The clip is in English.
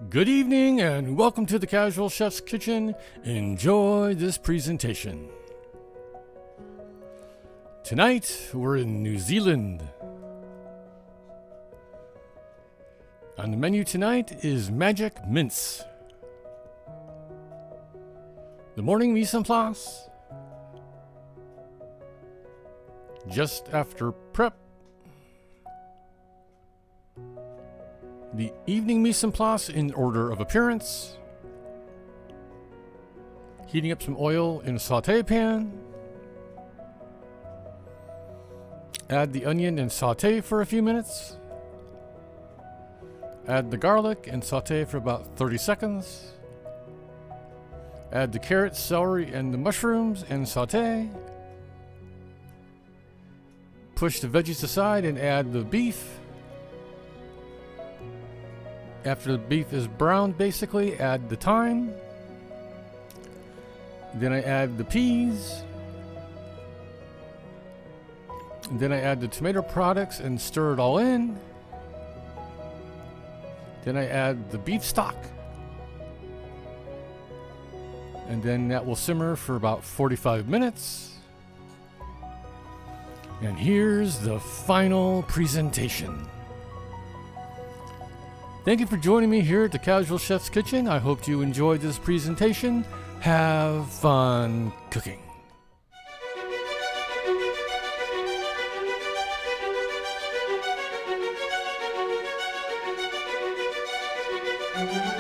Good evening and welcome to the Casual Chef's Kitchen. Enjoy this presentation. Tonight we're in New Zealand. On the menu tonight is Magic Mince. The morning mise en place. Just after prep. The evening mise en place in order of appearance. Heating up some oil in a saute pan. Add the onion and saute for a few minutes. Add the garlic and saute for about 30 seconds. Add the carrots, celery, and the mushrooms and saute. Push the veggies aside and add the beef. After the beef is browned, basically, add the thyme. Then I add the peas. Then I add the tomato products and stir it all in. Then I add the beef stock. And then that will simmer for about 45 minutes. And here's the final presentation. Thank you for joining me here at the Casual Chef's Kitchen. I hope you enjoyed this presentation. Have fun cooking. Thank you.